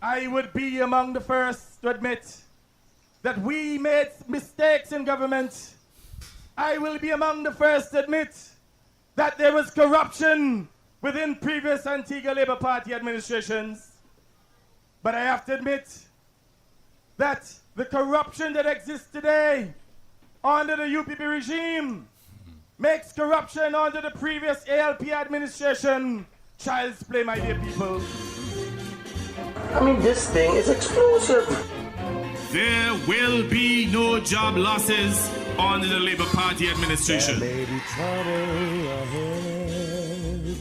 I would be among the first to admit that we made mistakes in government. I will be among the first to admit that there was corruption within previous Antigua Labour Party administrations. But I have to admit that the corruption that exists today under the UPP regime makes corruption under the previous ALP administration child's play, my dear people. I mean, this thing is explosive. There will be no job losses under the Labour Party administration. There may be trouble ahead,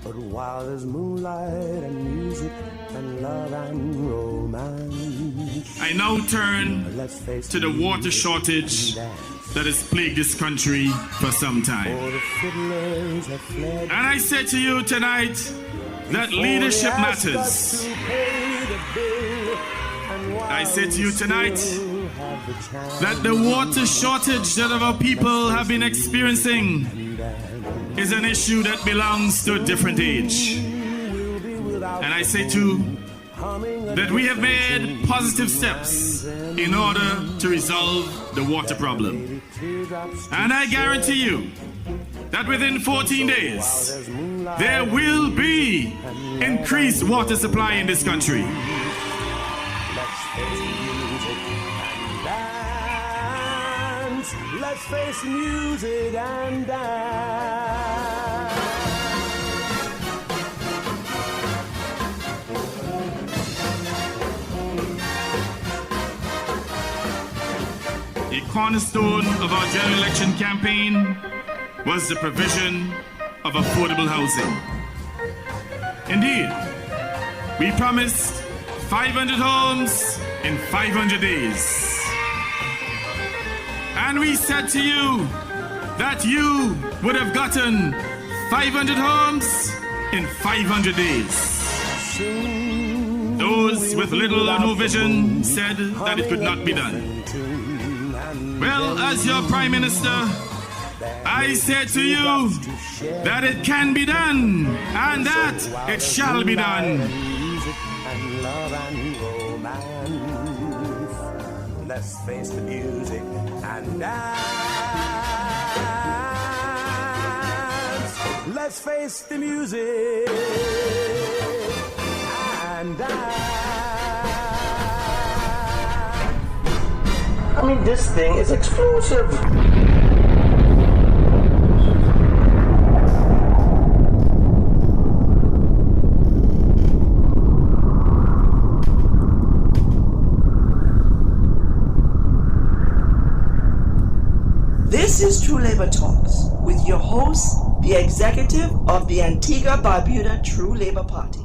but while there's moonlight and music and love and romance, I now turn to the water shortage that has plagued this country for some time. And I say to you tonight that leadership matters. I say to you tonight that the water shortage that our people have been experiencing is an issue that belongs to a different age. And I say too that we have made positive steps in order to resolve the water problem. And I guarantee you that within 14 days, there will be increased water supply in this country. Let's face the music and dance. A cornerstone of our general election campaign was the provision of affordable housing. Indeed, we promised 500 homes in 500 days. And we said to you that you would have gotten 500 homes in 500 days. Those with little or no vision said that it could not be done. Well, as your Prime Minister, I say to you that it can be done and that it shall be done. Let's face the music and dance. Let's face the music and dance. I mean, this thing is explosive. This is True Labor Talks with your host, the executive of the Antigua-Barbuda True Labor Party.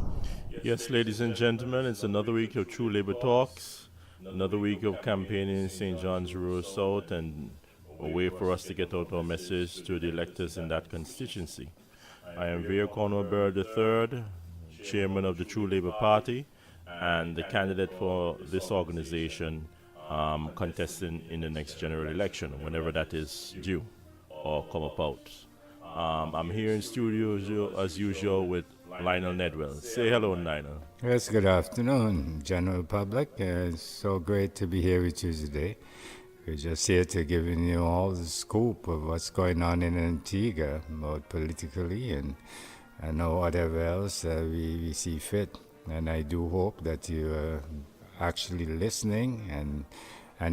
Yes, ladies and gentlemen, it's another week of True Labor Talks, another week of campaigning in St. John's Rural South, and a way for us to get out our message to the electors in that constituency. I am Vere Cornwall Bird III, chairman of the True Labor Party, and the candidate for this organization contesting in the next general election, whenever that is due or come about. I'm here in studio as usual with Lionel Nedwell. Say hello, Lionel. Yes, good afternoon, general public. It's so great to be here with you today. We're just here to giving you all the scoop of what's going on in Antigua, both politically and whatever else we see fit. And I do hope that you are actually listening and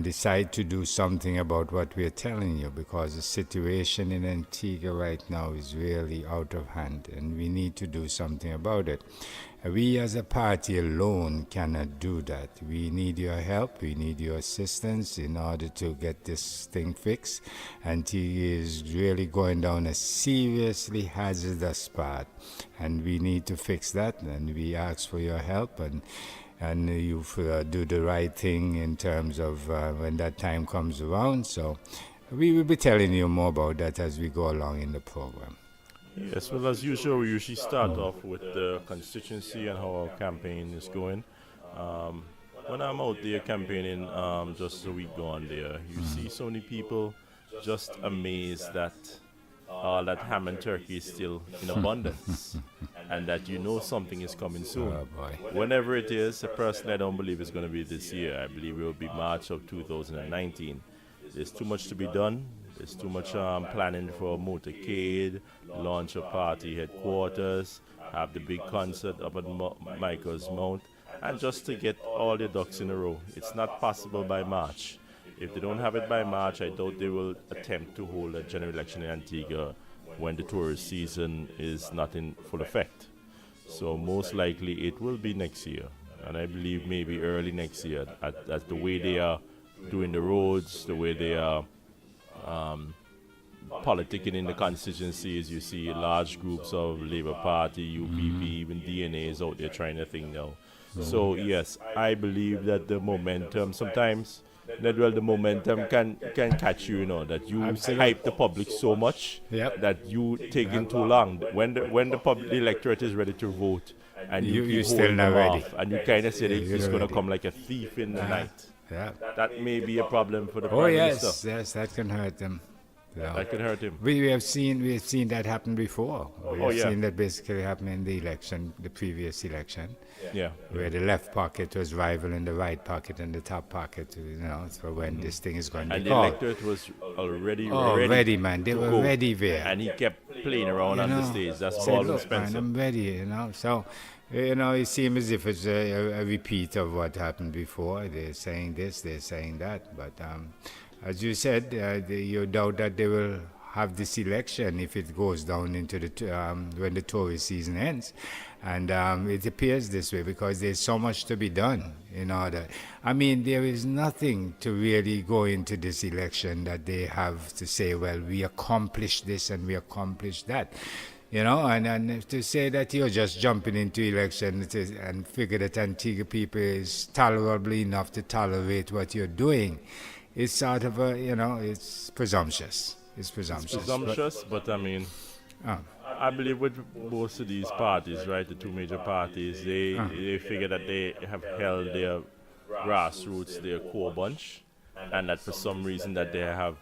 decide to do something about what we're telling you, because the situation in Antigua right now is really out of hand and we need to do something about it. We as a party alone cannot do that. We need your help, we need your assistance in order to get this thing fixed. Antigua is really going down a seriously hazardous path and we need to fix that, and we ask for your help and you do the right thing in terms of when that time comes around. So we will be telling you more about that as we go along in the program. Yes, well, as usual, we usually start off with the constituency and how our campaign is going. When I'm out there campaigning, just a week gone there, you see so many people just amazed that all that ham and turkey is still in abundance, and that you know something is coming soon. Oh, boy. Whenever it is, personally, I don't believe it's going to be this year. I believe it will be March of 2019. There's too much to be done. There's too much planning for a motorcade, launch a party headquarters, have the big concert up at Michael's Mount, and just to get all the ducks in a row. It's not possible by March. If they don't have it by March, I doubt they will attempt to hold a general election in Antigua when the tourist season is not in full effect. So most likely it will be next year, and I believe maybe early next year. At the way they are doing the roads, the way they are politicking in the constituencies, you see large groups of Labour Party, UPP, even DNA is out there trying to think now. So yes, I believe that the momentum sometimes, the momentum can catch you, that you hype the public so much that you taking too long. When the electorate is ready to vote, and you still not ready, and you kind of say that it's going to come like a thief in the night. Yeah. That may be a problem for the Prime Minister. Yes, that can hurt them. Yeah. That can hurt him. We have seen that happen before. We have seen that basically happen in the election, the previous election. Yeah. Where the left pocket was rivaling the right pocket and the top pocket, so when this thing is going to be called. And the electorate was already ready, man. They were ready there. And he kept playing around on the stage. That's Say, all look, expensive. man, I'm ready, So, it seems as if it's a repeat of what happened before. They're saying this, they're saying that. But as you said, you doubt that they will have this election if it goes down into when the tourist season ends. And it appears this way because there's so much to be done in order. I mean, there is nothing to really go into this election that they have to say, well, we accomplished this and we accomplished that. And to say that you're just jumping into election and figure that Antigua people is tolerable enough to tolerate what you're doing, it's sort of it's presumptuous. It's presumptuous. But I mean, I believe with most of these parties, right, the two major parties, they figure that they have held their grassroots, their core bunch, and that for some reason that they have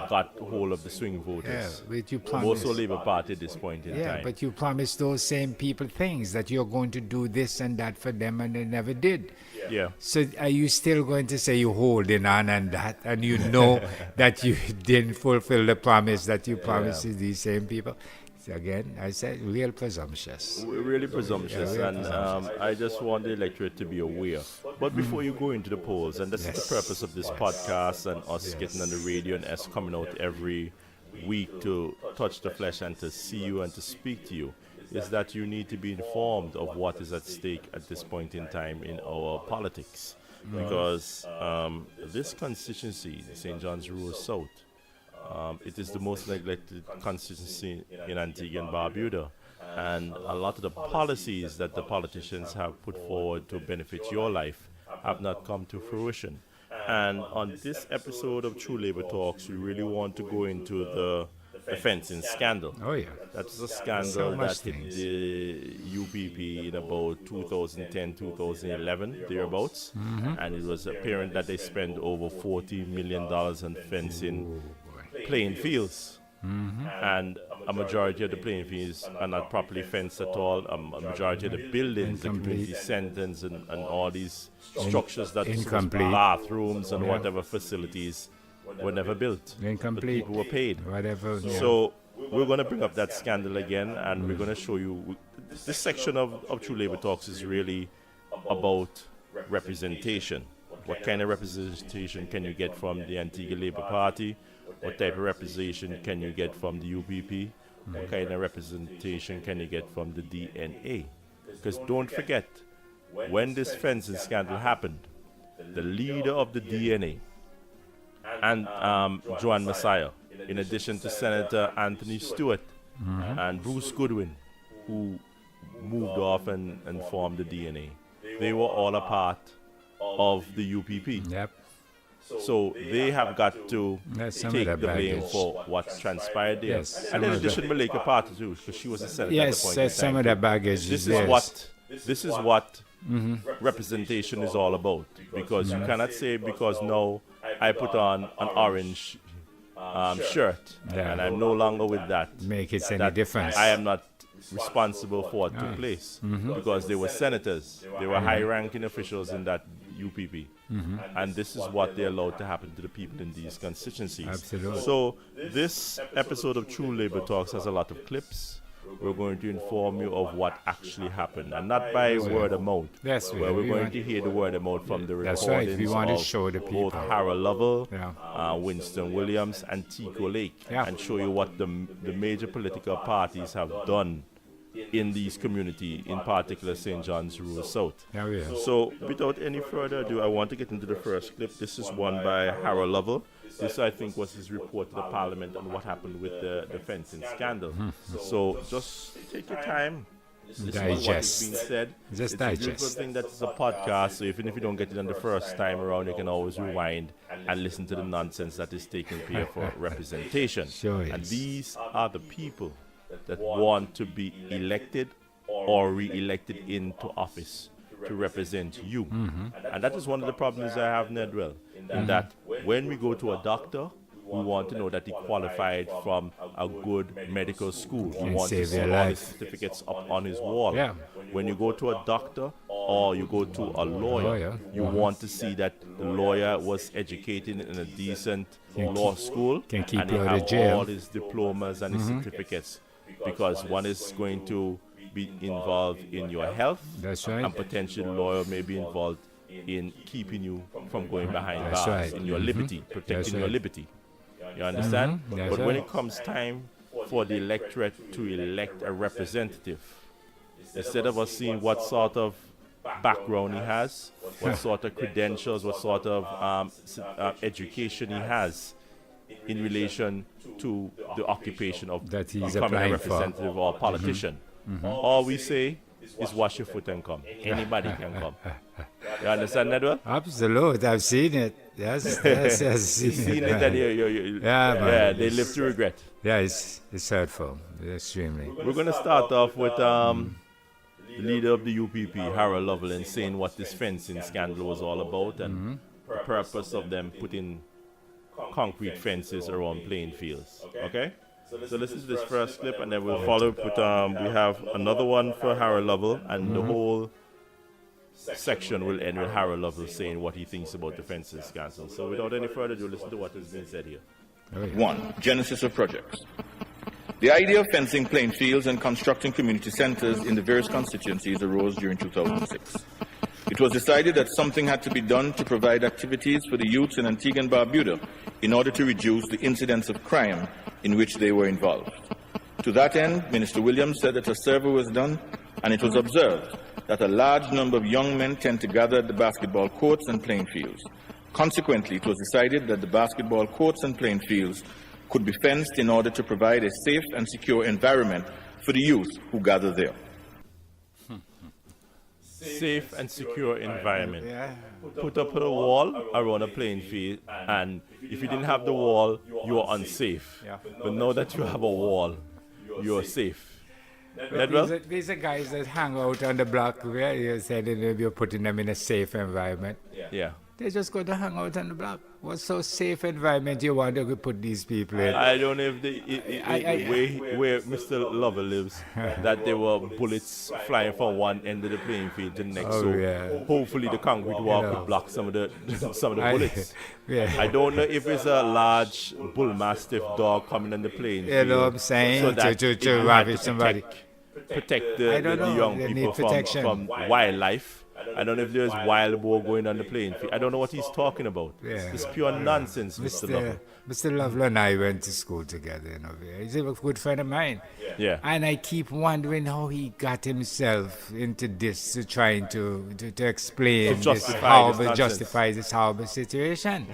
got hold of the swing voters. But you promise, also Labour Party at this point in time. Yeah, but you promised those same people things, that you're going to do this and that for them, and they never did. Yeah. So are you still going to say you're holding on and that, and you know that you didn't fulfill the promise that you promised to these same people? So again, I said real presumptuous. Really presumptuous, I just want the electorate to be aware. But before you go into the polls, and this is the purpose of this podcast and us getting on the radio and us coming out every week to touch the flesh and to see you and to speak to you, is that you need to be informed of what is at stake at this point in time in our politics. Because this constituency, St. John's Rural South, it is the most neglected constituency in Antigua and Barbuda. And a lot of the policies that the politicians have put forward to benefit your life have not come to fruition. And on this episode of True Labour Talks, we really want to go into the fencing scandal. Oh, yeah. That's a scandal that hit the UPP in about 2010, 2011, thereabouts. And it was apparent that they spent over $40 million on fencing playing fields. And a majority of the playing fields are not properly fenced at all. A majority of the buildings, the community centers and all these structures that bathrooms and whatever facilities were never built. Incomplete. The people were paid. Whatever. Yeah. So we're going to bring up that scandal again, and we're going to show you. This section of True Labour Talks is really about representation. What kind of representation can you get from the Antigua Labour Party? What type of representation can you get from the UPP? What kind of representation can you get from the DNA? Because don't forget, when this fencing scandal happened, the leader of the DNA and Joan Messiah, in addition to Senator Anthony Stewart and Bruce Goodwin, who moved off and formed the DNA, they were all a part of the UPP. Yep. So they have got to take the blame for what transpired there. Yes, and in addition, Malika Party too, because she was a senator at the point in time. Some of the baggage This is what representation is all about. Because you cannot say because now I put on an orange shirt, Yeah. and I'm no longer with that. Make it any that difference. I am not responsible for what took place because they were senators, they were high-ranking officials in that UPP, and this is what they allowed to happen to the people in these constituencies. Absolutely. So this episode of True Labor Talks has a lot of clips. We're going to inform you of what actually happened, and not by word of mouth. That's where right. we're We going want- to hear the word of mouth from the That's recordings right. We want to of show the both people. Harold Lovell, Yeah. Winston Williams, and Tico Lake, Yeah. and show you what the major political parties have done in these communities, in particular St. John's Rural South. Oh, yeah. So without any further ado, I want to get into the first clip. This is one by Harold Lovell. This, I think, was his report to the Parliament on what happened with the fencing scandal. So just take your time. Listen to what is Digest. being said. Just It's a beautiful digest. thing that it's a podcast, so even if you don't get it on the first time around, you can always rewind and listen to the nonsense that is taking place for representation. Sure And is. these are the people that want to be elected or re-elected into office to represent you. And that is one of the problems I have, Nedwell, in that when we go to a doctor, we want to know that he qualified from a good medical school. We Can want to save see your all his life. certificates up on his wall. Yeah. When you go to a doctor or you go to a lawyer, you want to see that the lawyer was educated in a decent law school can keep and he you out of have jail. all his diplomas and his certificates, because one is going to be involved in your health, That's right. and potential lawyer may be involved in keeping you from going behind That's bars, right. in your liberty, That's protecting your right. liberty. You understand? That's But when right. it comes time for the electorate to elect a representative, instead of us seeing what sort of background he has, what sort of credentials, what sort of education he has in relation to the occupation of That he's becoming a applying for. representative or politician, all we say is wash your foot and come. Anybody can come. You understand that, well? Absolutely. I've seen it. Yes, yes, yes. You've seen it and you Yeah, man. yeah, they live to regret. Yeah, it's hurtful. Extremely. We're going to start off with the leader of the UPP, Harold Lovell, and saying what this fencing scandal was all about and the purpose of them putting concrete fences around playing fields. Okay? So listen to this first clip and then we'll follow up with, we have another one for Harold Lovell, and the whole section will end with Harold Lovell saying what he thinks about the fencing scandal. So without any further ado, listen to what has been said here. Oh, yeah. 1. Genesis of projects. The idea of fencing playing fields and constructing community centers in the various constituencies arose during 2006. It was decided that something had to be done to provide activities for the youths in Antigua and Barbuda in order to reduce the incidence of crime in which they were involved. To that end, Minister Williams said that a survey was done, and it was observed that a large number of young men tend to gather at the basketball courts and playing fields. Consequently, it was decided that the basketball courts and playing fields could be fenced in order to provide a safe and secure environment for the youth who gather there. Safe and secure environment. Yeah. Put up a wall around a playing field, and if you didn't have the wall, you were unsafe. Yeah. But now that you have a wall, you're safe. But Nedwell? these are guys that hang out on the block where you said that you're putting them in a safe environment. Yeah. They just go to hang out on the block. What so safe environment you want to put these people in? I don't know if the where Mr. Lover lives, that there were bullets flying from one end of the playing field to the next. Oh, so yeah. hopefully the concrete wall know. could block some of the I- bullets. yeah. I don't know if it's a large bull mastiff dog coming on the playing field. You know what I'm saying? So that To it had ravish somebody. Protect I the don't know. young They people need protection. from wildlife. I don't know if there's wild boar going on the playing field. I don't know what he's talking about. Yeah. It's pure nonsense, Mr. Lover. Mr. Lovell and I went to school together. You know, he's a good friend of mine. Yeah. And I keep wondering how he got himself into this, trying to explain To justify this horrible, nonsense. justify this horrible situation.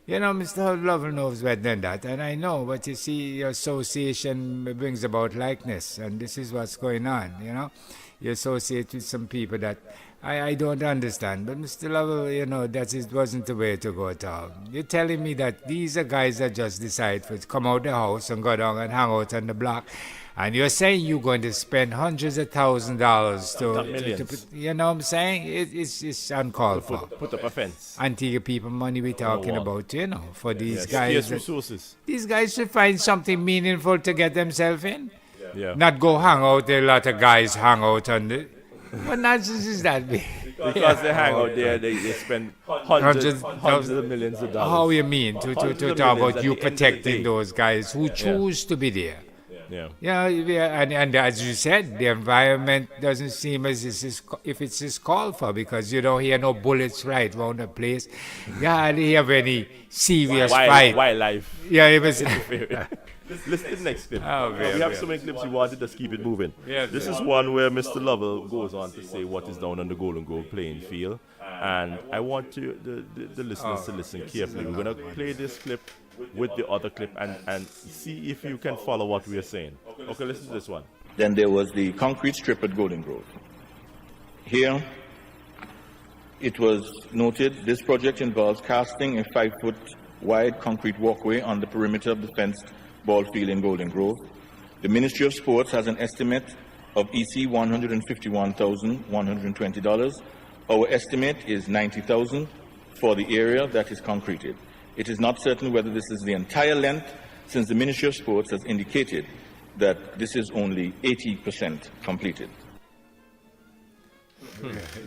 You know, Mr. Lovell knows better than that, and I know. But you see, your association brings about likeness, and this is what's going on. You know, you associate with some people that I don't understand. But Mr. Lovell, you know, it wasn't the way to go at all. You're telling me that these are guys that just decide to come out the house and go down and hang out on the block And you're saying you're going to spend hundreds of $1,000s to you know what I'm saying? It's uncalled for. Put up a fence. Antigua people money we're talking about, you know, for these Scarce guys. resources. These guys should find something meaningful to get themselves in. Yeah. Not go hang out there, a lot of guys hang out on the... What nonsense is that? Because they hang out there, they spend hundreds of millions of dollars. How you mean to talk about you protecting those guys who choose to be there? Yeah. And as you said, the environment doesn't seem as if it's just called for, because you don't hear no bullets right around the place. You hardly have any serious fight. Wildlife. Yeah, it was. Listen to the next clip. Oh, we have so many clips we wanted to keep it moving. This is one where Mr. Lovell goes on to say what is down on the Golden Grove playing field. And I want the listeners to listen carefully. We're going to play this clip with the other clip and see if you can follow what we are saying. Okay, listen to this one. Then there was the concrete strip at Golden Grove. Here, it was noted this project involves casting a 5-foot wide concrete walkway on the perimeter of the fenced ball field in Golden Grove. The Ministry of Sports has an estimate of EC $151,120. Our estimate is $90,000 for the area that is concreted. It is not certain whether this is the entire length, since the Ministry of Sports has indicated that this is only 80% completed.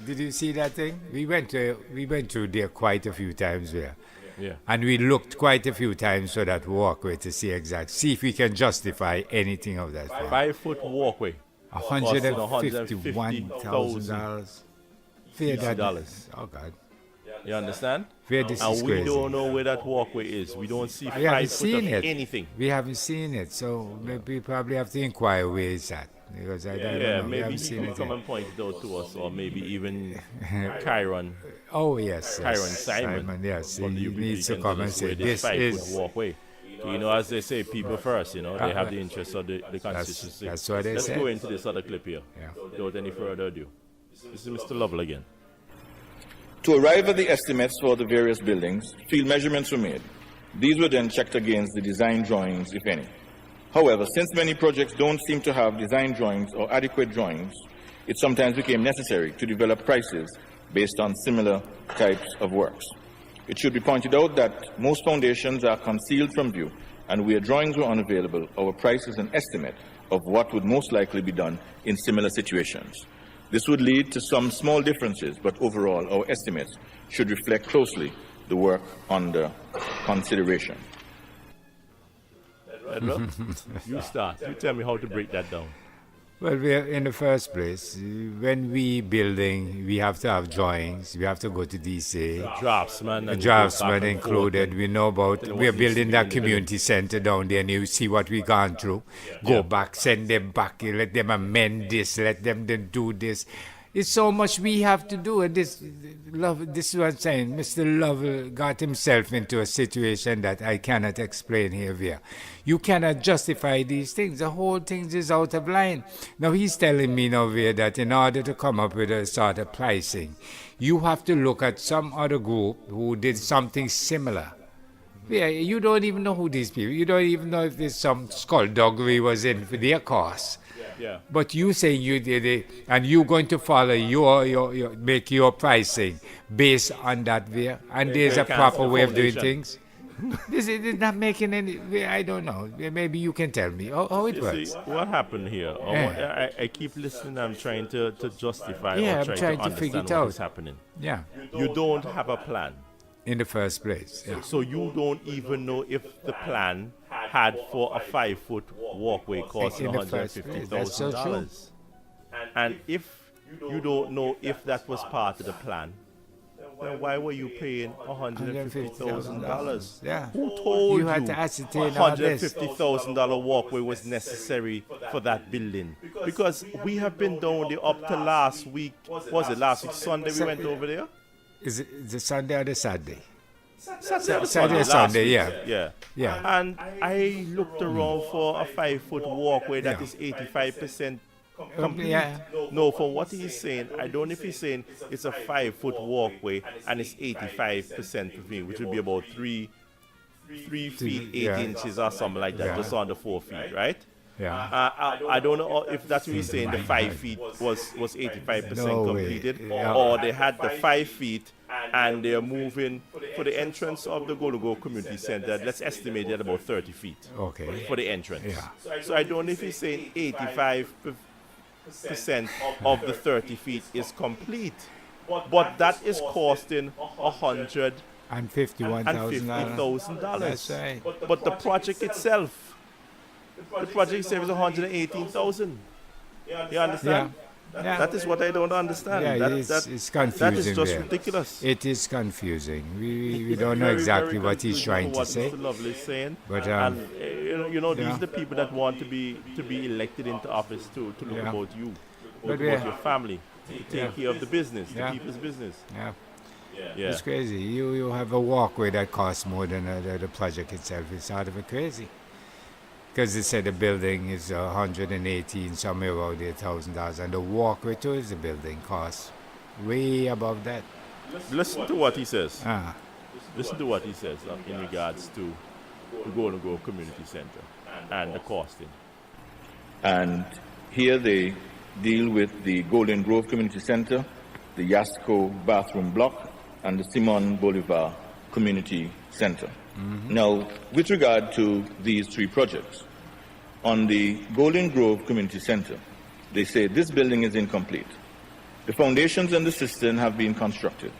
Did you see that thing? We went through there quite a few times there. Yeah. And we looked quite a few times for that walkway to see if we can justify anything of that. 5-foot walkway. $151,000. $50. Oh God. You understand? And we don't know where that walkway is. We don't see 5 foot of anything. We haven't seen it, so we probably have to inquire where it's at. Because I don't know. Maybe he can come and point it out to us, or maybe even Kyron. Oh yes, Kyron Simon. Yes, he needs to come and say this is walkway. You know, as they say, people first. You know, they have the interests of the constituency. That's what they say. Let's go into this other clip here. Without any further ado, this is Mr. Lovell again. To arrive at the estimates for the various buildings, field measurements were made. These were then checked against the design drawings, if any. However, since many projects don't seem to have design drawings or adequate drawings, it sometimes became necessary to develop prices based on similar types of works. It should be pointed out that most foundations are concealed from view, and where drawings were unavailable, our price is an estimate of what would most likely be done in similar situations. This would lead to some small differences, but overall, our estimates should reflect closely the work under consideration. Edward, you start. You tell me how to break that down. Well, in the first place, when we building, we have to have drawings. We have to go to DC. Draftsman. Draftsman included. We know about. We are building that community center down there, and you see what we gone through. Go back, send them back. Let them amend this. Let them then do this. It's so much we have to do. And this is what I'm saying. Mr. Lovell got himself into a situation that I cannot explain here. You cannot justify these things. The whole thing is out of line. Now he's telling me now here that in order to come up with a sort of pricing, you have to look at some other group who did something similar. Yeah, you don't even know who these people. You don't even know if there's some skullduggery was in for their cost. Yeah. But you say you did it, and you're going to follow your make your pricing based on that way, and there's a proper way of doing things. This is not making any. I don't know. Maybe you can tell me how it works. See, what happened here? I keep listening. I'm trying to justify I'm or trying to figure understand it out. what is happening. Yeah. You don't have a plan. In the first place. Yeah. So you don't even know if the plan had for a 5-foot walkway costing $150,000. And if you don't know if that was part of the plan, then why were you paying $150,000? Yeah. Who told you had to ascertain all this? $150,000 walkway was necessary for that building? Because we have been down there up to last week. Was it last week Sunday we went over there? Is it the Sunday or the Saturday? Sunday, yeah. And I looked around for a 5-foot walkway that is 85% complete. No, for what he's saying, I don't know if he's saying it's a 5-foot walkway and it's 85% complete, which would be about 3 feet 8 inches or something like that, just under 4 feet, right? I don't know if that's what he's saying. The 5 feet was 85% No way. completed, Yeah. or they had the 5 feet and they're moving for the entrance of the Go Community Center. Let's estimate at about 30 feet. Okay. For the entrance. Yeah. So I don't know if he's saying 85% of the 30 feet is complete, but that is costing $151,000. That's right. But the project itself. The project itself is 118,000. You understand? Yeah. That is what I don't understand. Yeah, That- it's confusing. That is just there. ridiculous. It is confusing. We don't know Very, exactly very what he's confusing trying for to what say. Mr. Lovely is saying. But these yeah. are the people that want to be elected into office to look Yeah. about you, But about yeah. your family, to take care of the business, Yeah. the people's business. Yeah. Yeah. It's crazy. You have a walkway that costs more than the project itself. It's out of it crazy. Because they said the building is 118, somewhere around $1,000, and the walkway towards the building costs way above that. Listen to what he says. Ah, Listen to what he says in regards to the Go Community Center and the costing. And here they deal with the Golden Grove Community Center, the Yasco Bathroom Block, and the Simon Bolivar Community Center. Now, with regard to these three projects, on the Golden Grove Community Center, they say this building is incomplete. The foundations and the cistern have been constructed.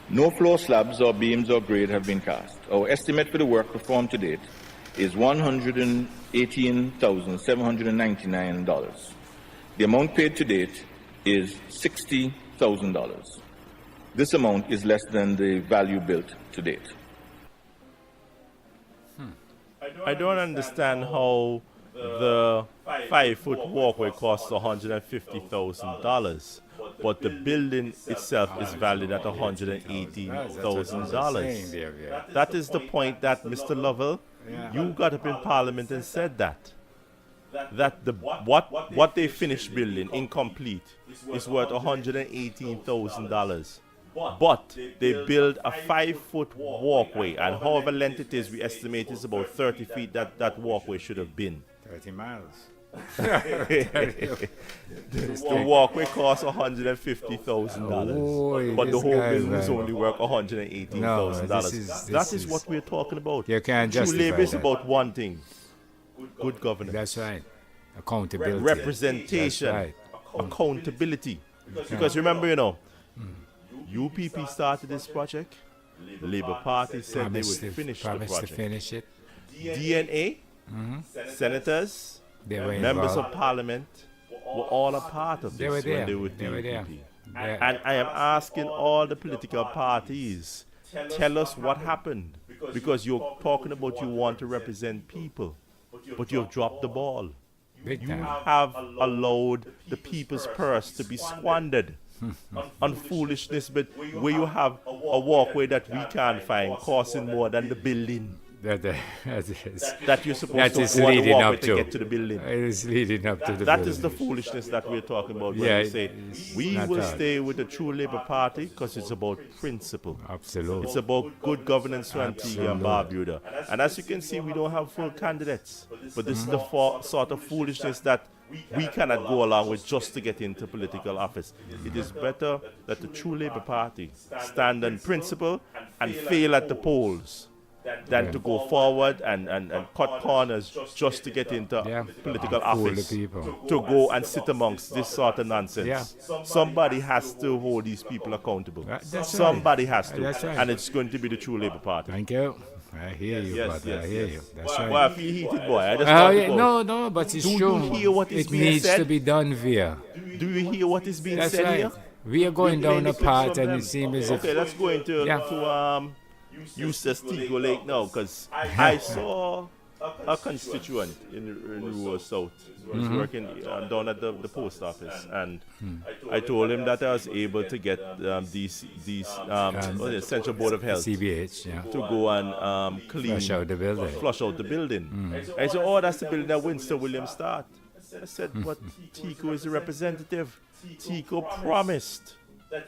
No floor slabs or beams or grade have been cast. Our estimate for the work performed to date is $118,799. The amount paid to date is $60,000. This amount is less than the value built to date. I don't understand how the 5-foot walkway costs $150,000, but the building itself is valued at $118,000. That is the point that Mr. Lovell, you got up in Parliament and said that what they finished building incomplete is worth $118,000. But they build a 5-foot walkway, and however length it is, we estimate it's about 30 feet that walkway should have been. 30 miles. The walkway costs $150,000, but the whole building is only worth $118,000. That is what we're talking about. You can't True justify labor is that. about one thing: good governance. That's right. Accountability. Representation. That's right. Accountability. Because remember, UPP started this project. The Labour Party said they would finish the promised to project. finish it. DNA, senators, They were members involved. of parliament were all a part of They this were there. when they were with the They were there. UPP. Yeah. And I am asking all the political parties, tell us what happened. Because you're talking about you want to represent people, but you've dropped the ball. Big You time. have allowed the people's purse to be squandered on foolishness, but where you have a walkway that we can't find costing more than the building That is, that you're supposed that to is go on the leading walkway up to to. get to the building. It is leading up to the That building. is the foolishness that we're talking about when Yeah, we say it's we not will that. stay with the True Labour Party because it's about principle. Absolutely. It's about good governance for Antigua and Absolutely. Barbuda. And as you can see, we don't have full candidates. But this is the sort of foolishness that we cannot go along with just to get into political office. It is better that the True Labour Party stand on principle and fail at the polls than to go forward and cut corners just to get into political Fool the office, people. to go and sit amongst this sort of nonsense. Yeah. Somebody has to hold these people accountable. That's Somebody right. has to. That's right. And it's going to be the True Labour Party. Thank you. I hear you, brother. I hear you. That's right. Well, I feel heated, boy. I just Oh, thought yeah, about- no, but it's Do true. you hear what is it being needs said? to be done via. Do you hear what is being That's said right. here? We are going We're down a playing the path, clips and from it seems as if Okay, let's go into Yeah. Eustace Tigo Lake now, because I saw a constituent in rural South who was working down at the post office, and I told him that I was able to get these Central Board of Health CBH, yeah. to go and clean, Flush out the building. flush out the building. I said, oh, that's the building that Winston Williams started. I said, but Tico is the representative. Tico promised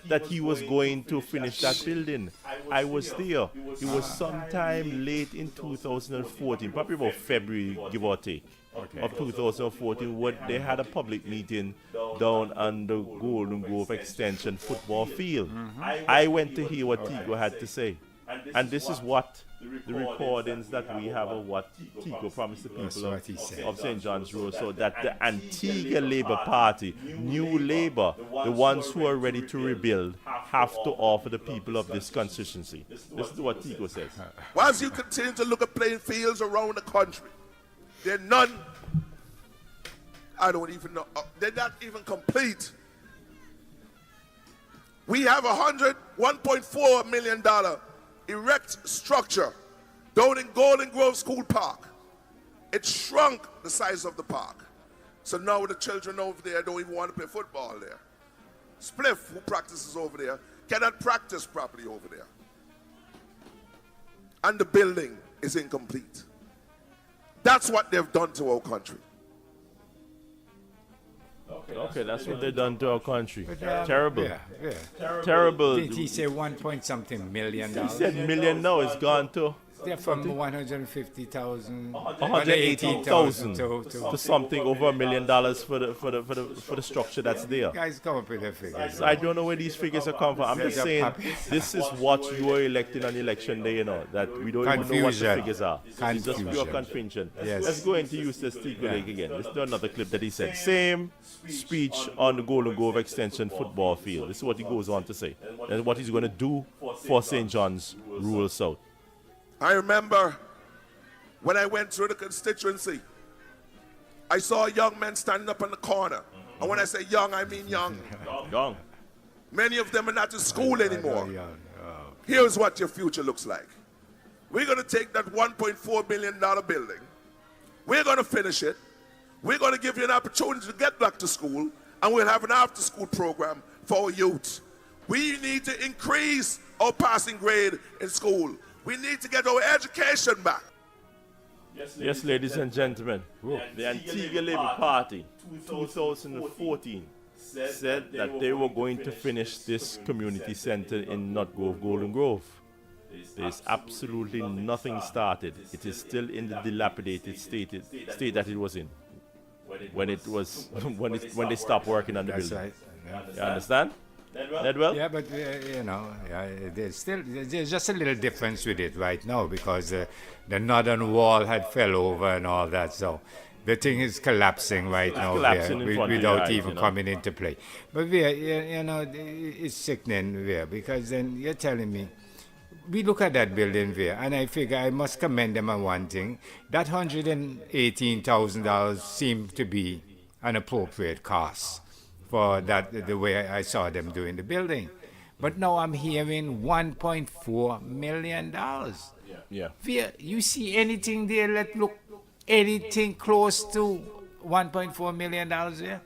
that he was going to finish that building. I was there. It was sometime late in 2014, probably about February, give or take. of 2014 when they had a public meeting down on the Golden Grove Extension football field. I went to hear what Tico had to say. And this is what the recordings that we have of what Tico promised the people of St. John's Road, so that the Antigua Labour Party, New Labour, the ones who are ready to rebuild, have to offer the people of this constituency. This is what Tico says. Whilst you continue to look at playing fields around the country, they're none, I don't even know, they're not even complete. We have $1.4 million erect structure down in Golden Grove School Park. It shrunk the size of the park. So now the children over there don't even want to play football there. Spliff, who practices over there, cannot practice properly over there. And the building is incomplete. That's what they've done to our country. Okay, that's what they've done to our country. Terrible. Terrible. Did he say 1 point something million? He said million now, it's gone to They're from 150,000, 118,000 to something over $1 million for the structure that's there. Guys, come up with the figures. I don't know where these figures are coming from. I'm just saying this is what you are electing on election day, you know, that we don't even know what the figures are. It's just pure confusion. Yes. Let's go into use this Tico Lake again. Let's do another clip that he said. Same speech on the Golden Grove Extension football field. This is what he goes on to say. And what he's going to do for St. John's Rural South. I remember when I went through the constituency, I saw young men standing up in the corner. And when I say young, I mean young. Young. Many of them are not in school anymore. Here's what your future looks like. We're going to take that $1.4 billion building. We're going to finish it. We're going to give you an opportunity to get back to school. And we'll have an after-school program for our youth. We need to increase our passing grade in school. We need to get our education back. Yes, ladies and gentlemen, the Antigua Labour Party, 2014, said that they were going to finish this community center in North Grove, Golden Grove. There's absolutely nothing started. It is still in the dilapidated state that it was in when they stopped working on the building. Right. You understand? Nedwell? Yeah, but there's just a little difference with it right now because the northern wall had fell over and all that, so the thing is collapsing right now without even coming into play. But it's sickening there because then you're telling me we look at that building there, and I figure I must commend them on one thing. That $118,000 seemed to be an appropriate cost for that, the way I saw them doing the building. But now I'm hearing $1.4 million. Yeah. Via, you see anything there that look anything close to $1.4 million there?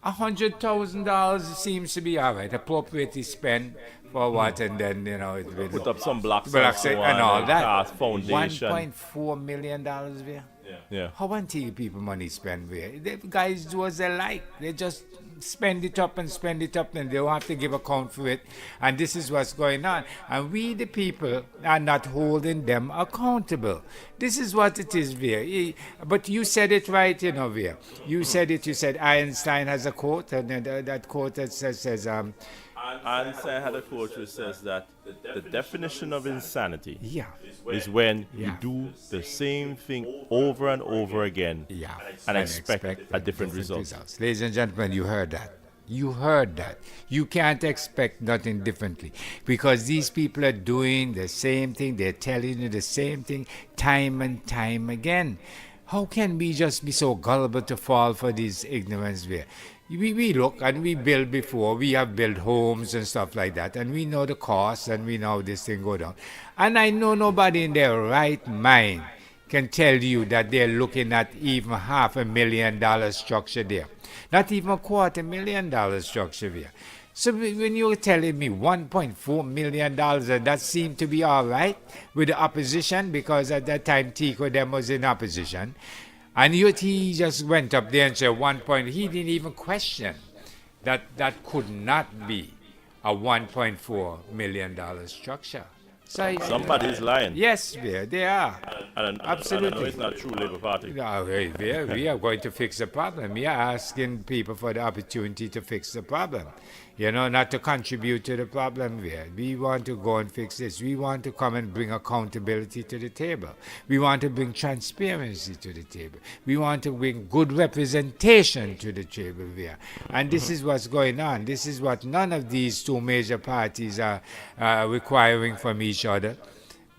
$100,000 seems to be all right, appropriately spent for what, and then it will put up some blocks and all that. Foundation. $1.4 million there. Yeah. How Antigua people money spent there? The guys do as they like. They just spend it up, and they don't have to give account for it. And this is what's going on. And we, the people, are not holding them accountable. This is what it is, Veer. But you said it right, Veer. You said Einstein has a quote, and that quote that says Einstein had a quote which says that the definition of insanity yeah. is when Yeah. you do the same thing over and over again and expect a different result. Ladies and gentlemen, you heard that. You heard that. You can't expect nothing differently because these people are doing the same thing. They're telling you the same thing time and time again. How can we just be so gullible to fall for this ignorance there? We look and we build before. We have built homes and stuff like that, and we know the cost, and we know this thing go down. And I know nobody in their right mind can tell you that they're looking at even $500,000 structure there. Not even $250,000 structure there. So when you're telling me $1.4 million, and that seemed to be all right with the opposition, because at that time Tico them was in opposition, and he just went up there and said he didn't even question that could not be a $1.4 million structure. So, Somebody's lying. yes, they are. And Absolutely. I know it's not true Labour Party. No, we are going to fix the problem. We are asking people for the opportunity to fix the problem. Not to contribute to the problem. We want to go and fix this. We want to come and bring accountability to the table. We want to bring transparency to the table. We want to bring good representation to the table there. And this is what's going on. This is what none of these two major parties are requiring from each other.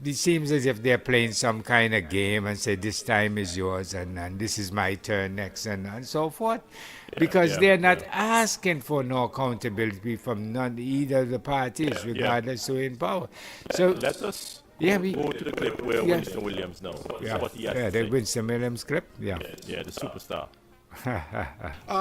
It seems as if they're playing some kind of game and say this time is yours and this is my turn next and so forth. Because they're not asking for no accountability from either of the parties, regardless who in power. So let us we go to the clip where Winston Williams now. What he has to the say. Winston Williams clip. Yeah, the superstar.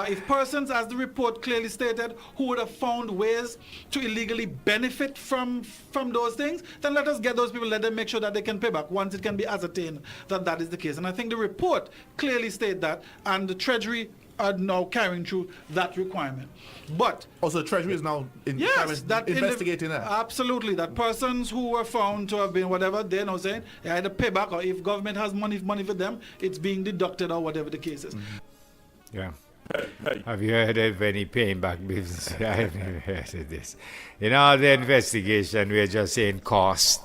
If persons, as the report clearly stated, who would have found ways to illegally benefit from those things, then let us get those people, let them make sure that they can pay back once it can be ascertained that that is the case. And I think the report clearly states that, and the Treasury are now carrying through that requirement. But also, Treasury is now investigating that. Absolutely, that persons who were found to have been whatever, they're now saying they either pay back, or if government has money for them, it's being deducted or whatever the case is. Yeah. Have you heard of any paying back business? I haven't heard of this. In all the investigation, we're just saying cost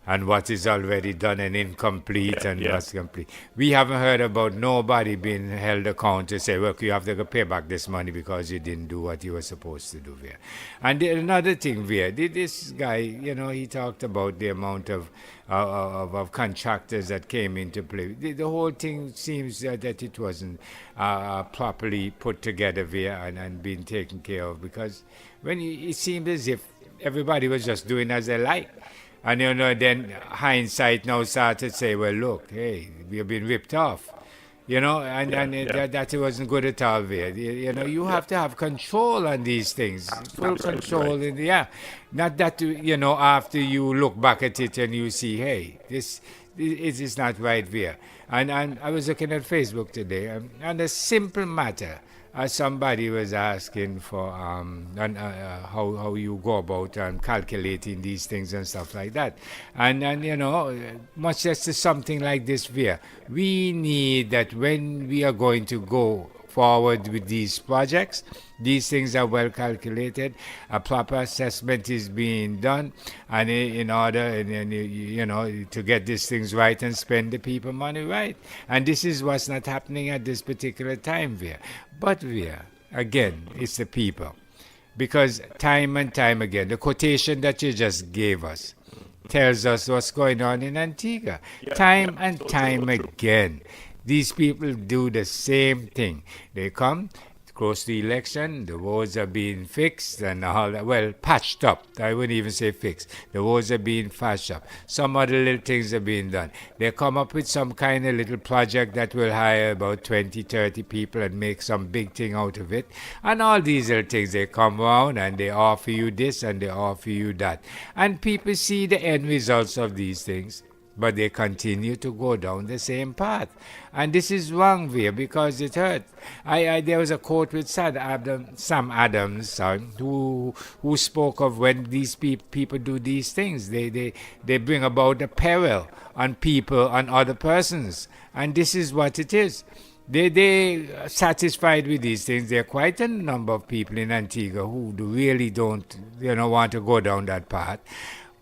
and what is already done and incomplete and what's complete. We haven't heard about nobody being held account to say, look, you have to go pay back this money because you didn't do what you were supposed to do there. And another thing there, this guy, he talked about the amount of contractors that came into play. The whole thing seems that it wasn't properly put together there and being taken care of, because it seemed as if everybody was just doing as they like. And then hindsight now started to say, well, look, hey, we've been ripped off. That wasn't good at all there. You have to have control on these things. Full control. Right. Not that, after you look back at it and you see, hey, this is not right there. And I was looking at Facebook today, and a simple matter. Somebody was asking for how you go about calculating these things and stuff like that. And much less to something like this here, we need that when we are going to go forward with these projects, these things are well calculated, a proper assessment is being done, and in order to get these things right and spend the people money right. And this is what's not happening at this particular time there. But again, it's the people. Because time and time again, the quotation that you just gave us tells us what's going on in Antigua. Time and time again. These people do the same thing. They come close to the election, the roads are being fixed and all that. Well, patched up. I wouldn't even say fixed. The roads are being patched up. Some other little things are being done. They come up with some kind of little project that will hire about 20, 30 people and make some big thing out of it. And all these little things, they come around and they offer you this and they offer you that. And people see the end results of these things, but they continue to go down the same path. And this is wrong there because it hurts. There was a quote with Sam Adams, who spoke of when these people do these things, they bring about a peril on people, on other persons. And this is what it is. They are satisfied with these things. There are quite a number of people in Antigua who really don't want to go down that path.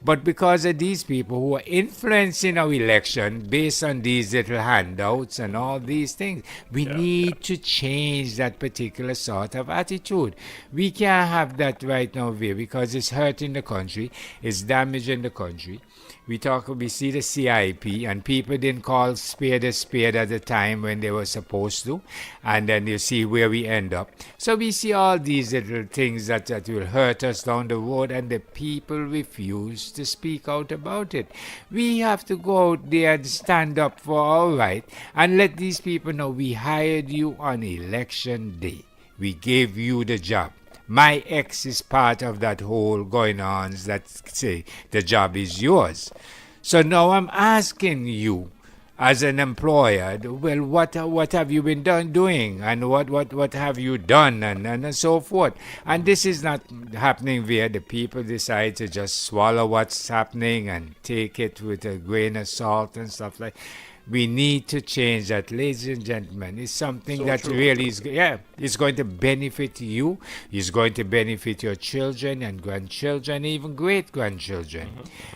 But because of these people who are influencing our election based on these little handouts and all these things, we need to change that particular sort of attitude. We can't have that right now here because it's hurting the country, it's damaging the country. We see the CIP, and people didn't call spade a spade at the time when they were supposed to, and then you see where we end up. So we see all these little things that will hurt us down the road, and the people refuse to speak out about it. We have to go out there and stand up for our right, and let these people know we hired you on election day. We gave you the job. My ex is part of that whole going on that say the job is yours. So now I'm asking you, as an employer, well, what have you been doing, and what have you done, and so forth. And this is not happening where the people decide to just swallow what's happening and take it with a grain of salt and stuff like. We need to change that, ladies and gentlemen. It's something So that true. really is, it's going to benefit you. It's going to benefit your children and grandchildren, even great-grandchildren.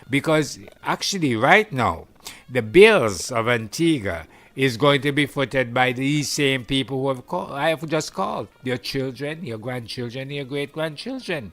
Because actually, right now, the bills of Antigua is going to be footed by these same people who I have just called. Your children, your grandchildren, your great-grandchildren.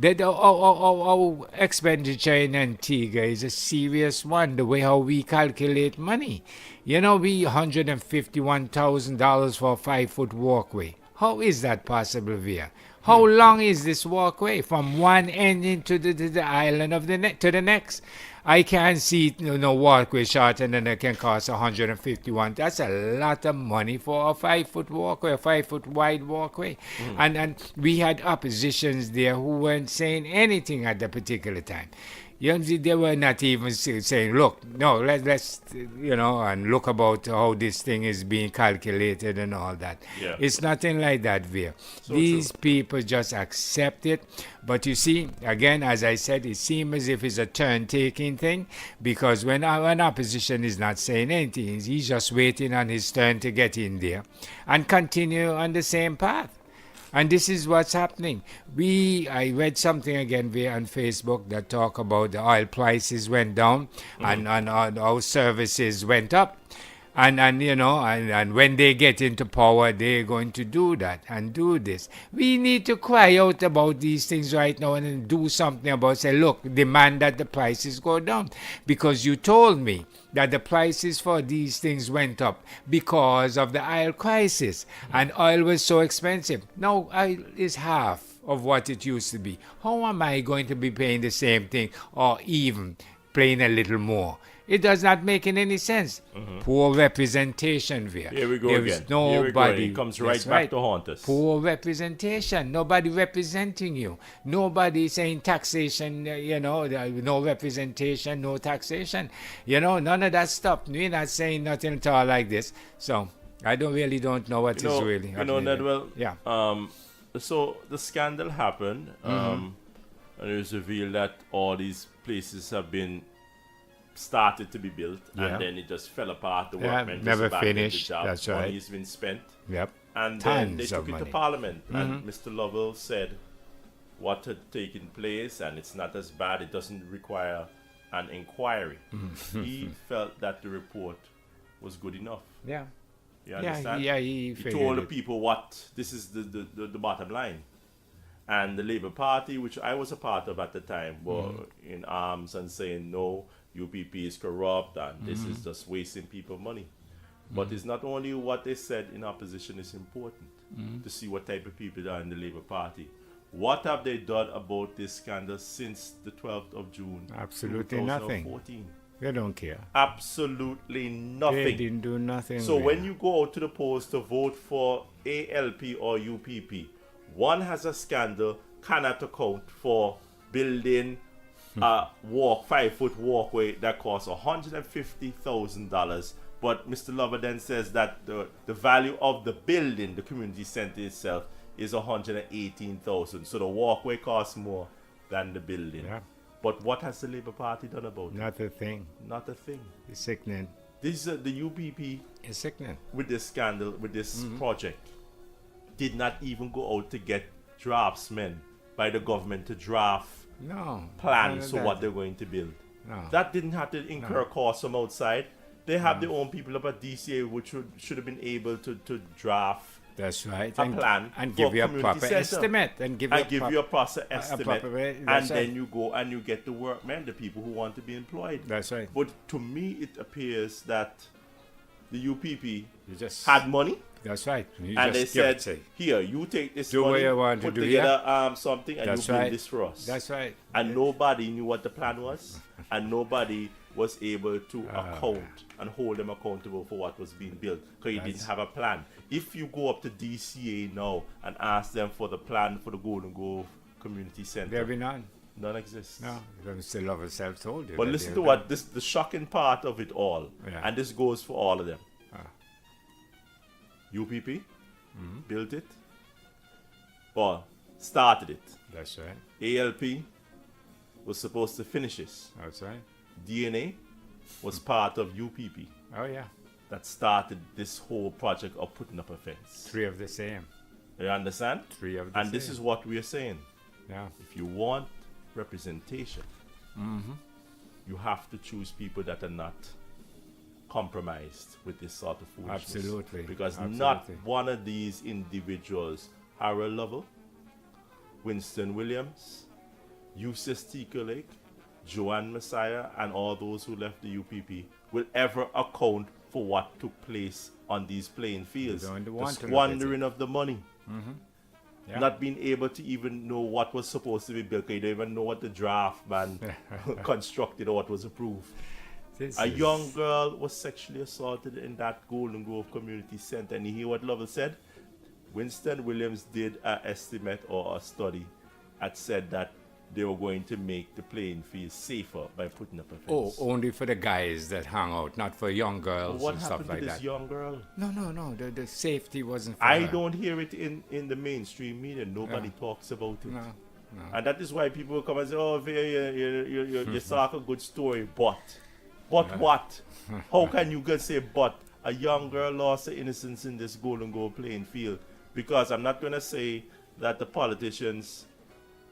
Our expenditure in Antigua is a serious one, the way how we calculate money. You know, we $151,000 for a 5-foot walkway. How is that possible, Via? How long is this walkway from one end into the island of to the next? I can't see no walkway shorter than it can cost 151. That's a lot of money for a 5-foot walkway, a 5-foot wide walkway. And we had oppositions there who weren't saying anything at the particular time. You know, they were not even saying, look, no, let's and look about how this thing is being calculated and all that. Yeah. It's nothing like that, Veer. So These true. people just accept it. But you see, again, as I said, it seems as if it's a turn-taking thing, because when opposition is not saying anything, he's just waiting on his turn to get in there and continue on the same path. And this is what's happening. I read something again there on Facebook that talk about the oil prices went down and our services went up. And when they get into power, they're going to do that and do this. We need to cry out about these things right now and do something about it. Say, look, demand that the prices go down. Because you told me that the prices for these things went up because of the oil crisis. And oil was so expensive. Now oil is half of what it used to be. How am I going to be paying the same thing or even paying a little more? It does not make any sense. Poor representation there. Here we go There again. is nobody. It comes That's right back to haunt us. Poor representation. Nobody representing you. Nobody saying taxation, no representation, no taxation. None of that stuff. We're not saying nothing at all like this. So I don't know what is really happening. Nedwell, yeah. So the scandal happened, and it was revealed that all these places have been started to be built, and then it just fell apart. The workmen never just finished. The job. That's right. Money's been spent. Yep. And Tons then they took of it money. to Parliament, and Mr. Lovell said what had taken place, and it's not as bad. It doesn't require an inquiry. He felt that the report was good enough. Yeah. You understand? He told the people what this is the bottom line. And the Labour Party, which I was a part of at the time, were in arms and saying, no, UPP is corrupt and this is just wasting people's money. But it's not only what they said in opposition is important to see what type of people are in the Labour Party. What have they done about this scandal since the 12th of June? Absolutely nothing. 2014? They don't care. Absolutely nothing. They didn't do nothing. So when you go out to the polls to vote for ALP or UPP, one has a scandal, cannot account for building a 5-foot walkway that costs $150,000. But Mr. Lover then says that the value of the building, the community center itself, is $118,000. So the walkway costs more than the building. Yeah. But what has the Labour Party done about it? Not a thing. Not a thing. It's sickening. This the UPP. It's sickening. With this scandal, with this project, did not even go out to get draftsmen by the government to draft plans for what they're going to build. No. That didn't have to incur costs from outside. They have their own people up at DCA which should have been able to draft. That's right. A plan and for give you a community proper center. estimate and give you a proper estimate. That's and right. then you go and you get the workmen, the people who want to be employed. That's right. But to me, it appears that the UPP just had money. That's right. And they said, here, you take this do money, what you want put to do together something, and That's you build right. this for us. That's right. And nobody knew what the plan was, and nobody was able to account and hold them accountable for what was being built, because you didn't have a plan. If you go up to DCA now and ask them for the plan for the Golden Grove Community Center, there'll be none. None exists. No, they still love herself told you. But that listen they're to done. what the shocking part of it all, Yeah. and this goes for all of them. UPP built it, or started it. That's right. ALP was supposed to finish this. That's right. DNA was part of UPP Oh, yeah. that started this whole project of putting up a fence. Three of the same. You understand? Three of the And this same. is what we are saying. Yeah. If you want representation, Mm-hmm. you have to choose people that are not compromised with this sort of foolishness. Absolutely. Because Absolutely. not one of these individuals, Harold Lovell, Winston Williams, Eustace Tika Lake, Joanne Messiah, and all those who left the UPP will ever account for what took place on these playing fields. don't The want to look at squandering of the money. Mm-hmm. Yeah. Not being able to even know what was supposed to be built. You don't even know what the draft man constructed or what was approved. A young girl was sexually assaulted in that Golden Grove Community Center. And you hear what Lovell said? Winston Williams did an estimate or a study that said that they were going to make the playing field safer by putting up a Oh, fence. only for the guys that hung out, not for young girls What and happened stuff to like this that. young girl? No. The safety wasn't for I her. don't hear it in the mainstream media. Nobody talks about it. No. And that is why people come and say, oh, you talk a good story, but what? How can you just say but? A young girl lost her innocence in this Golden Goal playing field. Because I'm not going to say that the politicians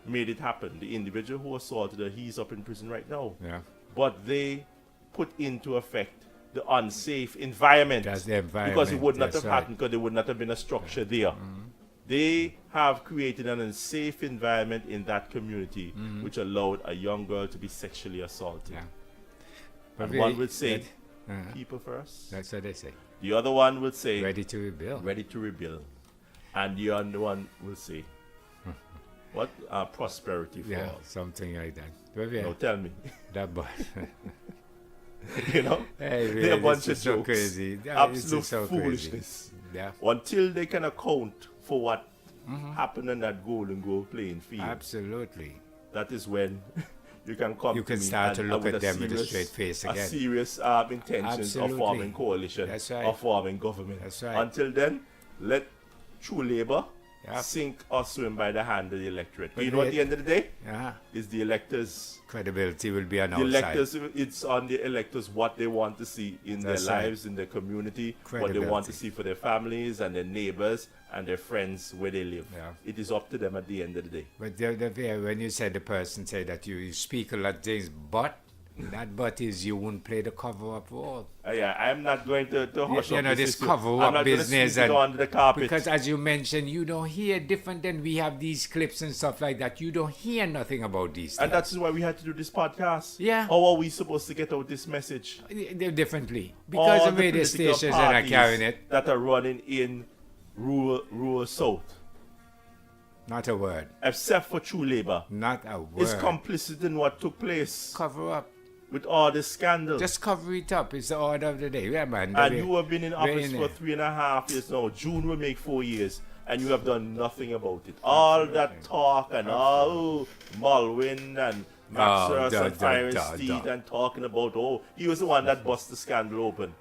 made it happen. The individual who assaulted her, he's up in prison right now. Yeah. But they put into effect the unsafe environment. That's the environment. Because it would not That's have right. happened, because there would not have been a structure there. They have created an unsafe environment in that community which allowed a young girl to be sexually assaulted. Yeah. And But one we- would say, that- people first. That's what they say. The other one would say, Ready to rebuild. ready to rebuild. And the other one will say, what? Prosperity for Yeah, all. something like that. But yeah, No, tell me. that boy. You know? Hey, They're a man, bunch it's of just so jokes. crazy. Yeah, it's Absolute just so crazy. foolishness. Yeah. Until they can account for what happened in that Golden Goal playing field. Absolutely. That is when you can come You to can me start to and look with at them with a straight face a again. serious intentions of Absolutely. forming coalition, That's right. of forming government. That's right. Until then, let true labor Yep. sink or swim by the hand of the electorate. But You know, at the end of the day, Yeah. is the electors. Credibility will be on The our electors, side. it's on the electors what they want to see in That's their right. lives, in their community, what they want to Credibility. see for their families and their neighbors and their friends where they live. Yeah. It is up to them at the end of the day. But when you said the person said that you speak a lot of things, but that but is you won't play the cover up role. Yeah, I'm not going to hush You up know, this issue. cover I'm up not gonna business sweep it under the carpet. because as you mentioned, you don't hear different than we have these clips and stuff like that. You don't hear nothing about these And things. that's why we had to do this podcast. Yeah. How are we supposed to get out this message? Differently. Because All the radio political stations are not parties carrying it. that are running in rural South, Not a word. except for True Labor, Not a word. is complicit in what took place Cover up. with all this scandal. Just cover it up. It's the order of the day. Yeah, man. And you have been in we're office in for it. 3.5 years now. June will make 4 years. And you have done nothing about it. All that talk and Mulwin and Max and Firesteed and talking about, he was the one that bust the scandal open.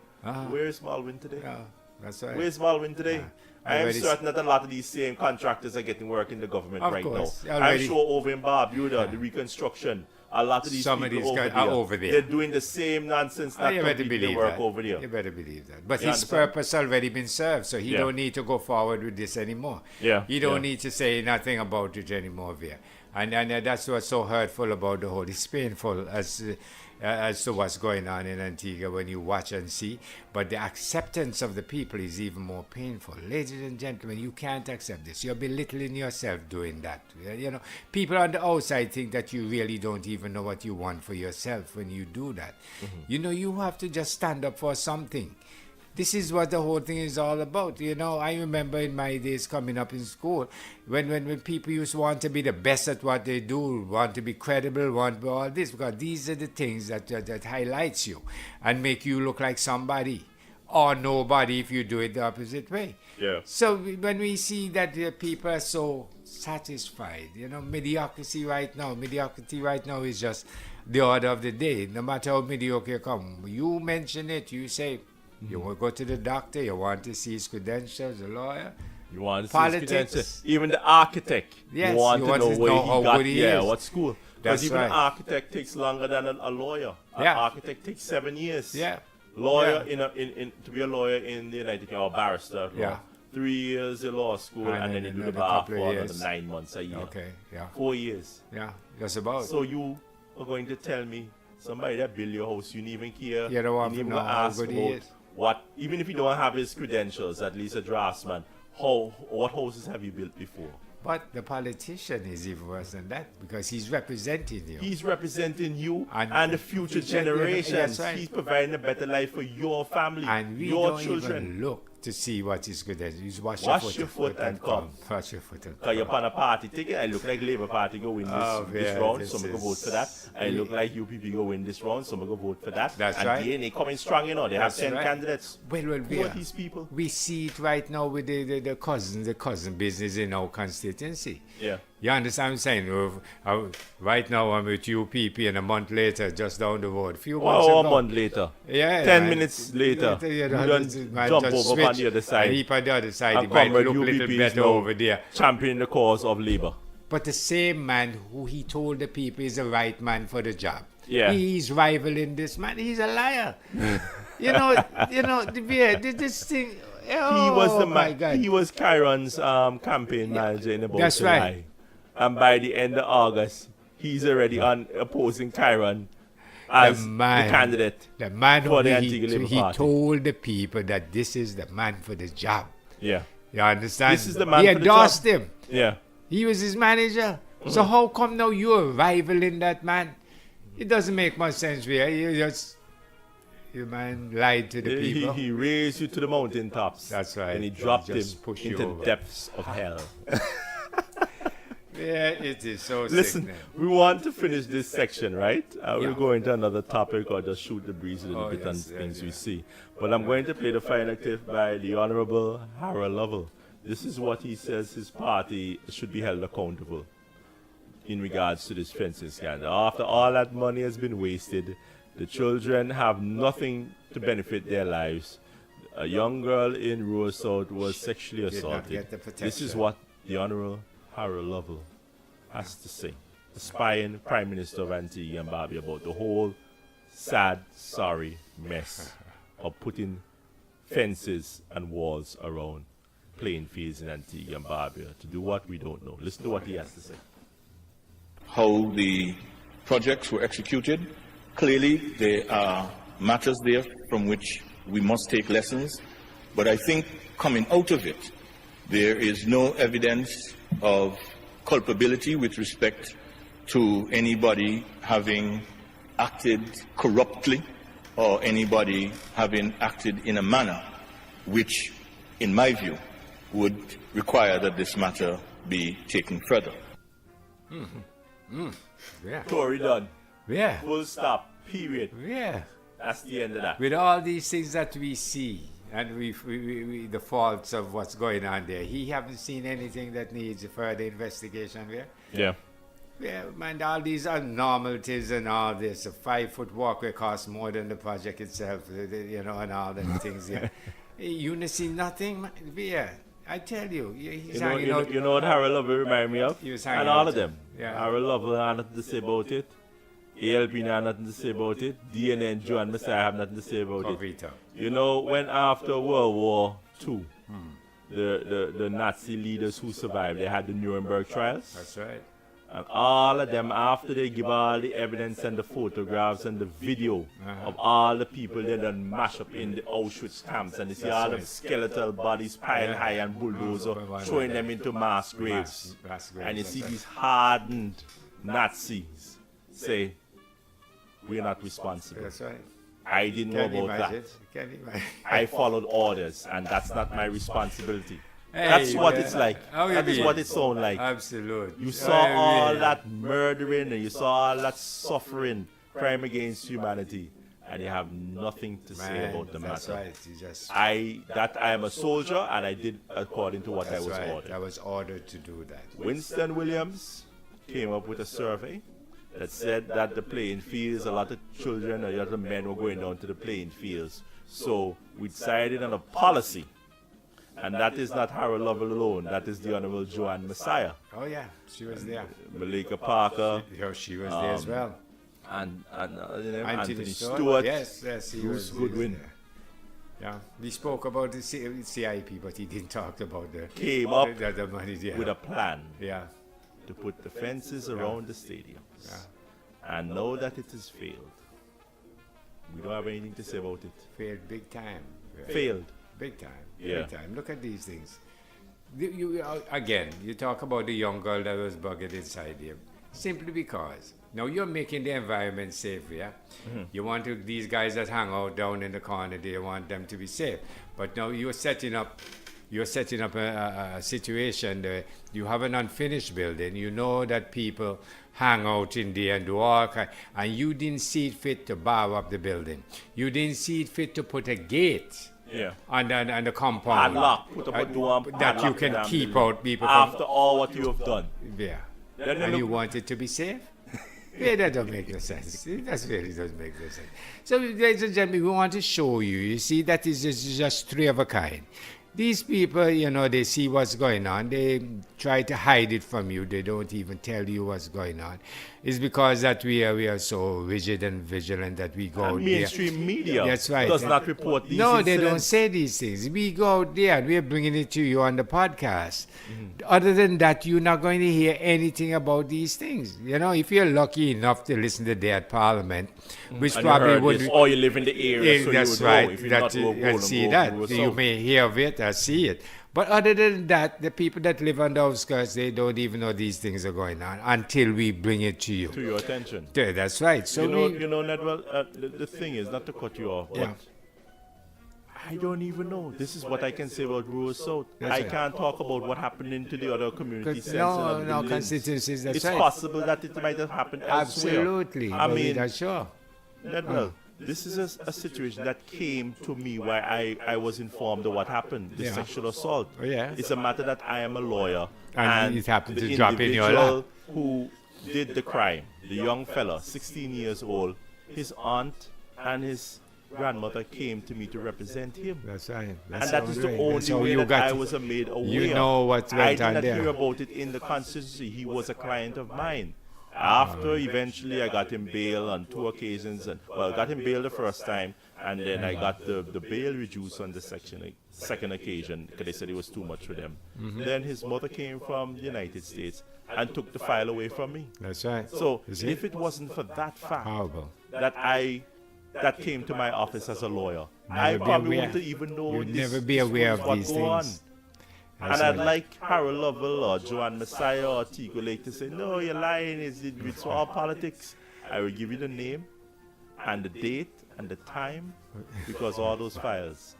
Where's Mulwin today? Yeah, that's right. Where's Mulwin today? I am Already certain that a lot of these same contractors are getting work in the government Of right course, now. I'm already. sure over in Barbuda, the reconstruction, a lot of these Some of people these guys are over there. They're doing the same nonsense that You better completing believe the work that. over there. You better believe that. But You his understand? purpose already been served, so he Yeah. don't need to go forward with this anymore. Yeah, He don't yeah. need to say nothing about it anymore there. And that's what's so hurtful about the whole. It's painful as to what's going on in Antigua when you watch and see. But the acceptance of the people is even more painful. Ladies and gentlemen, you can't accept this. You're belittling yourself doing that. You know, people on the outside think that you really don't even know what you want for yourself when you do that. You know, you have to just stand up for something. This is what the whole thing is all about. You know, I remember in my days coming up in school, when people used to want to be the best at what they do, want to be credible, want all this, because these are the things that highlights you and make you look like somebody or nobody if you do it the opposite way. Yeah. So when we see that people are so satisfied. You know, mediocrity right now is just the order of the day. No matter how mediocre you come, you mention it, you say, you want to go to the doctor, you want to see his credentials, the lawyer. You want to politics. See his credentials. Even the architect. Yes, you want to know where how he got, good he is. what school. Because even an architect takes longer than a lawyer. An architect takes 7 years. Yeah. Lawyer to be a lawyer in the United Kingdom, or barrister. Yeah. 3 years in law school, and then you do the bar for another 9 months a year. Okay, yeah. 4 years. Yeah, just about. So you are going to tell me somebody that built your house, you didn't even care. You don't want you to didn't know even how ask good he is. what, even if you don't have his credentials, at least a draftsman, what houses have you built before? But the politician is even worse than that because he's representing you. He's representing you and the future generations. Right. He's providing a better life for your family, and we your don't children. Even look to see what is good. He's wash your foot and come. Wash your foot and come. Because you're on a party ticket. I look like Labour Party go win this round, so I'm going to vote for that. I look like UPP go win this round, so I'm going to vote for that. That's and right. DNA coming strong, you know. They have 10 candidates. Well, who are these people? We see it right now with the cousin business in our constituency. Yeah. You understand what I'm saying? Right now I'm with UPP and a month later, just down the road. A month later. Yeah. 10 minutes later. You don't jump over on the other side. And he on the other side. And He might look a UPP little better over there. Championing the cause of Labour. But the same man who he told the people is the right man for the job. Yeah. He's rivaling this man. He's a liar. This thing. Oh, he was the man. God. He was Chiron's campaign manager in about That's July. right. And by the end of August, he's already opposing Chiron as the candidate the man for the Antigua Labour Party. He told the people that this is the man for the job. Yeah. You understand? This is the man he for the job. endorsed him. Yeah. He was his manager. So how come now you're rivaling that man? It doesn't make much sense, really. Your man lied to the people. He raised you to the mountaintops. That's right. And he dropped him into the depths of hell. Yeah, it is so Listen, sick, we want to finish this section, right? We'll go into another topic or just shoot the breeze a little bit on things we see. But I'm going to play the final clip by the Honorable Harold Lovell. This is what he says his party should be held accountable in regards to this fencing scandal. After all that money has been wasted, the children have nothing to benefit their lives. A young girl in Rural South was sexually assaulted. This is what the Honorable Harold Lovell has to say. The spying Prime Minister of Antigua and Barbuda about the whole sad, sorry mess of putting fences and walls around playing fields in Antigua and Barbuda to do what we don't know. Listen to what he has to say. How the projects were executed. Clearly, there are matters there from which we must take lessons. But I think coming out of it, there is no evidence of culpability with respect to anybody having acted corruptly or anybody having acted in a manner which, in my view, would require that this matter be taken further. Yeah. Tory done. Yeah. Full stop. Period. Yeah. That's the end of that. With all these things that we see and we the faults of what's going on there, he haven't seen anything that needs further investigation there. Yeah. Yeah, man, all these abnormalities and all this. A 5-foot walkway costs more than the project itself, and all them things. Yeah. You see nothing, man. Yeah. I tell you, he's hanging out. You know what Harold Lovell remind me of? He was and hanging all out of them. Yeah. Harold Lovell had nothing to say about it. ALP had nothing to say about it. DNA and Joan Messiah have nothing to say about it. You know, when after World War II, the Nazi leaders who survived, they had the Nuremberg trials. That's right. And all of them, after they give all the evidence and the photographs and the video of all the people they done mash up in the Auschwitz camps, and you see all the skeletal bodies piled high and bulldozer throwing them into mass graves. And you see these hardened Nazis say, we're not responsible. That's right. I didn't know about that. I followed orders, and that's not my responsibility. Hey, that's what it's like. That is what it sounds like. Absolutely. You saw all that murdering and you saw all that suffering, crime against humanity, and they have nothing to say Man, about the that's matter. right. You just I am a soldier, and I did according to what I was ordered. I was ordered to do that. Winston Williams came up with a survey that said that the playing fields, a lot of children and a lot of men were going down to the playing fields. So we decided on a policy. And that is not Harold Lovell alone. That is the Honorable Joanne Messiah. Oh yeah, she was there. Malika Parker. She was there as well. And Anthony Stewart. Yes, he was Goodwin. there. Yeah, we spoke about the CIP, but he didn't talk about the Came up the money there. with a plan. Yeah. To put the fences around the stadiums. Yeah. And now that it has failed, we don't have anything to say about it. Failed big time. Failed. Big time. Yeah. Big time. Look at these things. Again, you talk about the young girl that was bugged inside here. Simply because now you're making the environment safe, yeah? Mm-hmm. You want these guys that hang out down in the corner, they want them to be safe. But now you're setting up a situation there. You have an unfinished building. You know that people hang out in there and do all kinds, and you didn't see it fit to bar up the building. You didn't see it fit to put a gate. Yeah. And the compound. Padlock. Put up a door and that you can keep out people after all what you have done. Yeah. And you want it to be safe? Yeah, that don't make no sense. That really doesn't make no sense. So, ladies and gentlemen, we want to show you. You see, that is just three of a kind. These people, they see what's going on. They try to hide it from you. They don't even tell you what's going on. It's because that we are so rigid and vigilant that we go out there. Mainstream media That's right. does not report these No, incidents. they don't say these things. We go out there and we're bringing it to you on the podcast. Other than that, you're not going to hear anything about these things. If you're lucky enough to listen to Day at Parliament, which and probably would... Or you live in the area, so that's you would right. know. If you're not You see that. You may hear of it or see it. But other than that, the people that live on the outskirts, they don't even know these things are going on until we bring it to you. To your attention. Yeah, that's right. So Nedwell, the thing is, not to cut you off, but Yeah. I don't even know. This is what I can say about Rural South. I can't talk about what happened into the other community centers. No, constituencies, that's it's right. It's possible that it might have happened elsewhere. Absolutely. I mean, that's sure. Nedwell, this is a situation that came to me where I was informed of what happened, the sexual assault. Oh, yeah. It's a matter that I am a lawyer. And it happened the to drop in your individual lap. who did the crime, the young fella, 16 years old, his aunt and his grandmother came to me to represent him. That's right. And that is the only way that I was made aware. You know what went I did on not there. hear about it in the constituency. He was a client of mine. After eventually I got him bail on 2 occasions, got him bail the first time, and then I got the bail reduced on the second occasion because they said it was too much for them. Then his mother came from the United States and took the file away from me. That's right. So if it wasn't for that fact that came to my office as a lawyer, I probably wouldn't even know You'd never be aware of these things. And I'd like Harold Lovell or Joanne Messiah or Tico Lake to say, no, you're lying, it's all politics. I will give you the name and the date and the time, because all those files,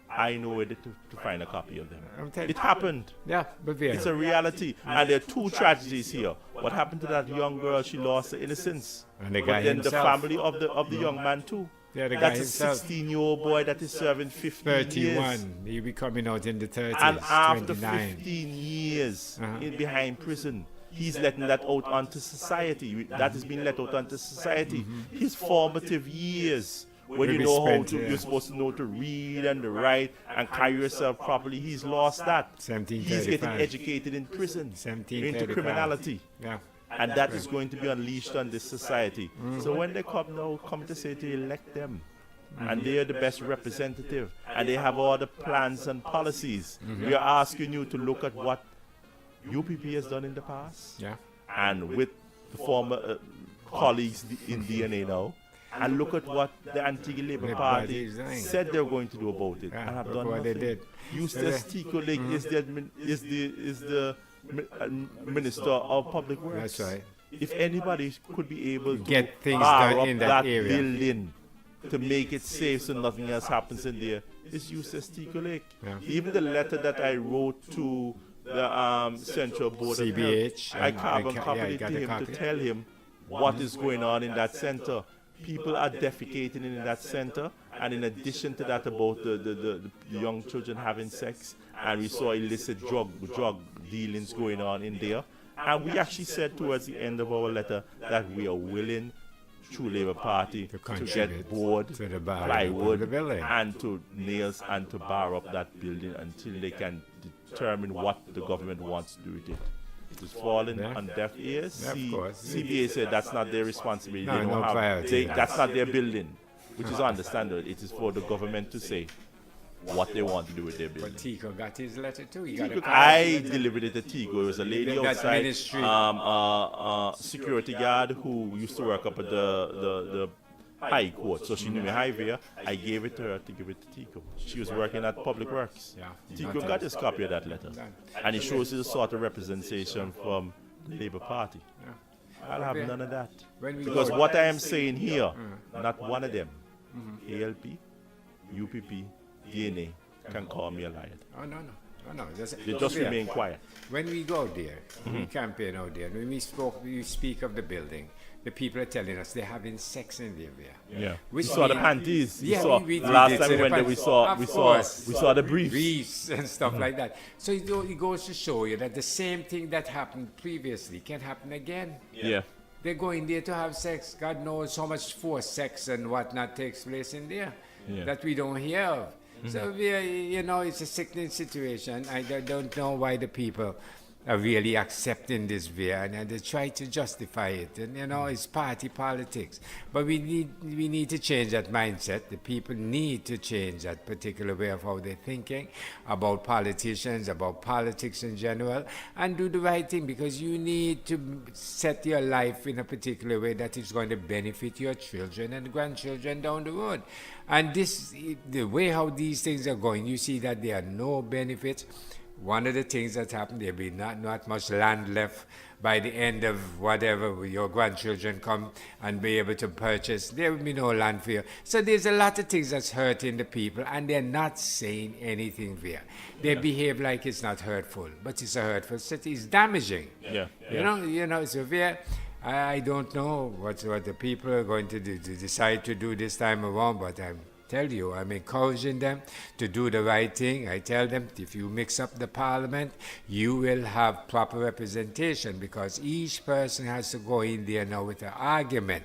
I know where to find a copy of them. It happened. Yeah, but it's a reality. And there are 2 tragedies here. What happened to that young girl? She lost her innocence. And the but guy then himself. the family of the young man too. Yeah, the guy That's himself. a 16-year-old boy that is serving 15 years. 31. He'll be coming out in the 30s. And after 29. 15 years behind prison, he's letting that out onto society. That has been let out onto society. His formative years, when you know how to, you're supposed to know to read and to write and carry yourself properly, he's lost that. He's getting educated in prison, into criminality. Yeah. And that is going to be unleashed on this society. So when they come to say to elect them, and they are the best representative, and they have all the plans and policies, we are asking you to look at what UPP has done in the past, and with the former colleagues in DNA now, and look at what the Antigua Labour Party said they were going to do about it, and have done nothing. They did. Eustace Tico Lake is the Minister of Public Works. That's right. If anybody could be able to get things bar done up in that area, building to make it safe so nothing else happens in there, it's Eustace Tico Lake. Even the letter that I wrote to the Central Board CBH, of Health, I carbon copied it to him to tell him what is going on in that center. people are defecating in that center, and in addition to that, about the young children having sex, and we saw illicit drug dealings going on in there. And we actually said towards the end of our letter that we are willing, True Labour Party, to get board, plywood, and to nails and to bar up that building until they can determine what the government wants to do with it. It is falling on deaf ears. CBA said that's not their responsibility. That's not their building, which is understandable. It is for the government to say what they want to do with their building. But Tico got his letter too. I delivered it to Tico. It was a lady outside, security guard who used to work up at the High Court. So she knew me high there. I gave it to her to give it to Tico. She was working at Public Works. Tico got his copy of that letter. And it shows his sort of representation from the Labour Party. I'll have none of that. Because what I am saying here, not one of them, ALP, UPP, DNA, can call me a liar. Oh, no. They just remain quiet. When we go there, we campaign out there, when we speak of the building, the people are telling us they're having sex in there. Yeah. We saw the panties. Last time we went there, we saw the briefs and stuff like that. So it goes to show you that the same thing that happened previously can happen again. Yeah. They're going there to have sex. God knows how much forced sex and whatnot takes place in there that we don't hear of. So it's a sickening situation. I don't know why the people are really accepting this view, and they try to justify it. And it's party politics. But we need to change that mindset. The people need to change that particular way of how they're thinking about politicians, about politics in general, and do the right thing, because you need to set your life in a particular way that is going to benefit your children and grandchildren down the road. And the way how these things are going, you see that there are no benefits. One of the things that happened, there'll be not much land left by the end of whatever your grandchildren come and be able to purchase. There will be no land for you. So there's a lot of things that's hurting the people, and they're not saying anything there. They behave like it's not hurtful, but it's a hurtful city. It's damaging. So there, I don't know what the people are going to decide to do this time around, but I'm encouraging them to do the right thing. I tell them, if you mix up the parliament, you will have proper representation, because each person has to go in there now with an argument.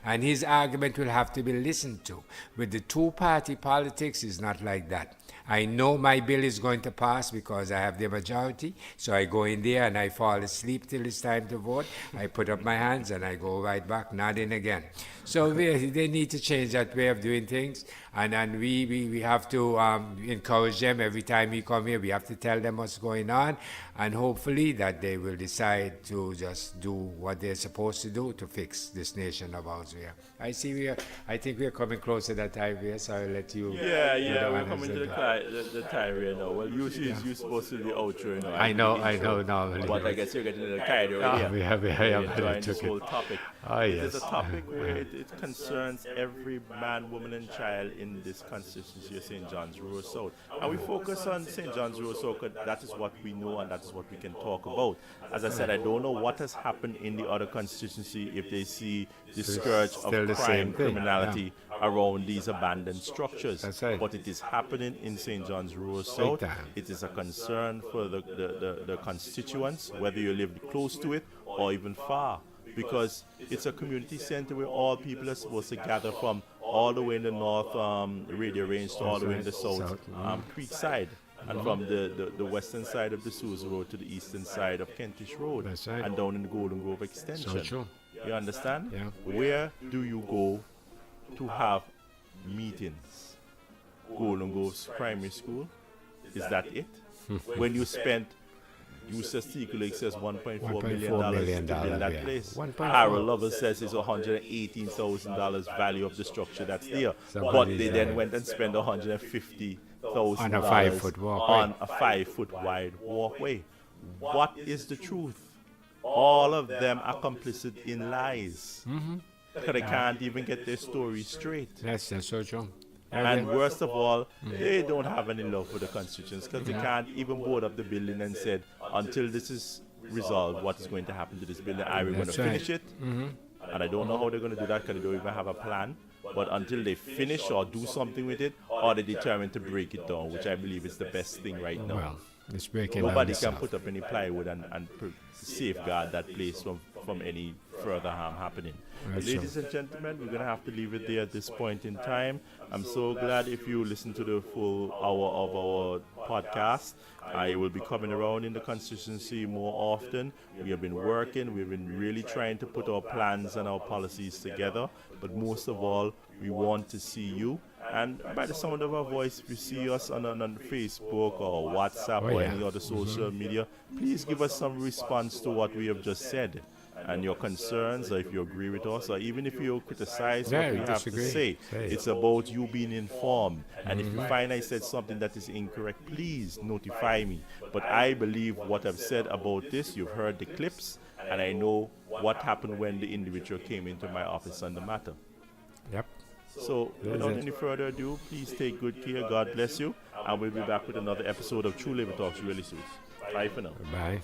And his argument will have to be listened to. With the two-party politics, it's not like that. I know my bill is going to pass because I have the majority, so I go in there and I fall asleep till it's time to vote. I put up my hands and I go right back, nodding again. So they need to change that way of doing things, and we have to encourage them every time we come here. We have to tell them what's going on, and hopefully that they will decide to just do what they're supposed to do to fix this nation of ours here. I think we're coming closer to that time here, so I'll let you. We're coming to the time here now. Well, usually you're supposed to be the outro, I know, normally. But I guess you're getting a little carried away. We have enjoying this whole topic. Yes. It is a topic where it concerns every man, woman, and child in this constituency of St. John's Rural South. And we focus on St. John's Rural South because that is what we know and that is what we can talk about. As I said, I don't know what has happened in the other constituency if they see the scourge of crime, criminality around these abandoned structures. Right. But it is happening in St. John's Rural South. It is a concern for the constituents, whether you live close to it or even far. Because it's a community center where all people are supposed to gather from, all the way in the north radio range to all the way in the south Creek side, and from the western side of the Susan Road to the eastern side of Kentish Road, and down in the Golden Grove extension. You understand? Yeah. Where do you go to have meetings? Golden Grove's primary school? Is that it? When you spent Tico says $1.4 million to build that place. Harold Lovell says it's $118,000 value of the structure that's there. But they then went and spent $150,000 on a 5-foot walkway. On a 5-foot wide walkway. What is the truth? All of them are complicit in lies. Because they can't even get their story straight. That's so true. And worst of all, they don't have any love for the constituents because they can't even board up the building and said, until this is resolved, what is going to happen to this building? Are we going to finish it? And I don't know how they're going to do that because they don't even have a plan. But until they finish or do something with it, or they're determined to break it down, which I believe is the best thing right now. Well, it's breaking Nobody down can south. put up any plywood and safeguard that place from any further harm happening. Right, Ladies and gentlemen, we're going to have to leave it there at this point in time. I'm so glad if you listen to the full hour of our podcast. I will be coming around in the constituency more often. We have been working. We've been really trying to put our plans and our policies together. But most of all, we want to see you. And by the sound of our voice, if you see us on Facebook or WhatsApp or any other social media, please give us some response to what we have just said and your concerns, or if you agree with us, or even if you criticize what we have to say. It's about you being informed. And if you find I said something that is incorrect, please notify me. But I believe what I've said about this, you've heard the clips, and I know what happened when the individual came into my office on the matter. Yep. So, without any further ado, please take good care. God bless you. And we'll be back with another episode of True Labor Talks really soon. Bye for now. Bye.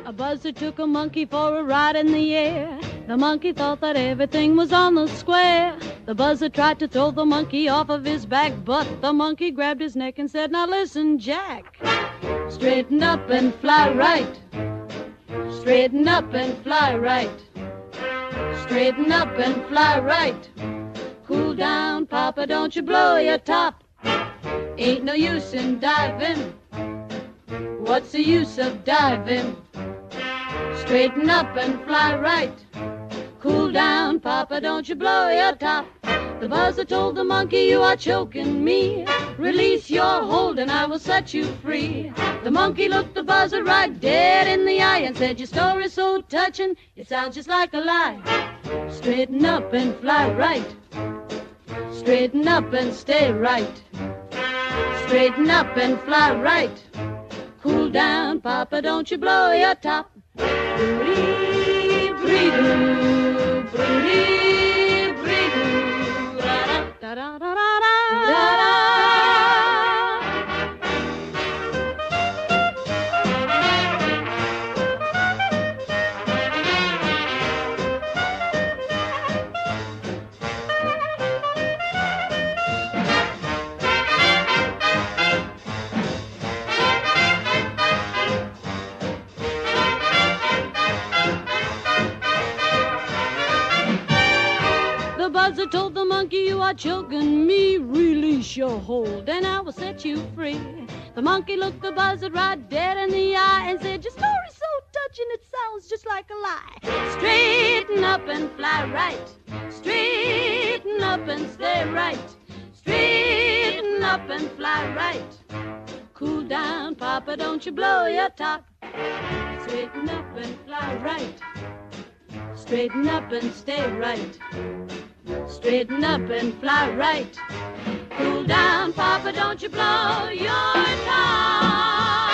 A buzzard took a monkey for a ride in the air. The monkey thought that everything was on the square. The buzzard tried to throw the monkey off of his back, but the monkey grabbed his neck and said, "Now listen, Jack. Straighten up and fly right. Straighten up and fly right. Straighten up and fly right. Cool down, Papa, don't you blow your top. Ain't no use in diving. What's the use of diving? Straighten up and fly right. Cool down, Papa, don't you blow your top." The buzzard told the monkey, "You are choking me. Release your hold and I will set you free." The monkey looked the buzzard right dead in the eye and said, "Your story's so touching, it sounds just like a lie. Straighten up and fly right. Straighten up and stay right. Straighten up and fly right. Cool down, Papa, don't you blow your top." Broody, bree-doo, broody, bree-doo, da-da-da-da-da, da-da. The buzzard told the monkey, "You are choking me. Release your hold and I will set you free." The monkey looked the buzzard right dead in the eye and said, "Your story's so touching, it sounds just like a lie. Straighten up and fly right. Straighten up and stay right. Straighten up and fly right. Cool down, Papa, don't you blow your top. Straighten up and fly right. Straighten up and stay right. Straighten up and fly right. Cool down, Papa, don't you blow your top."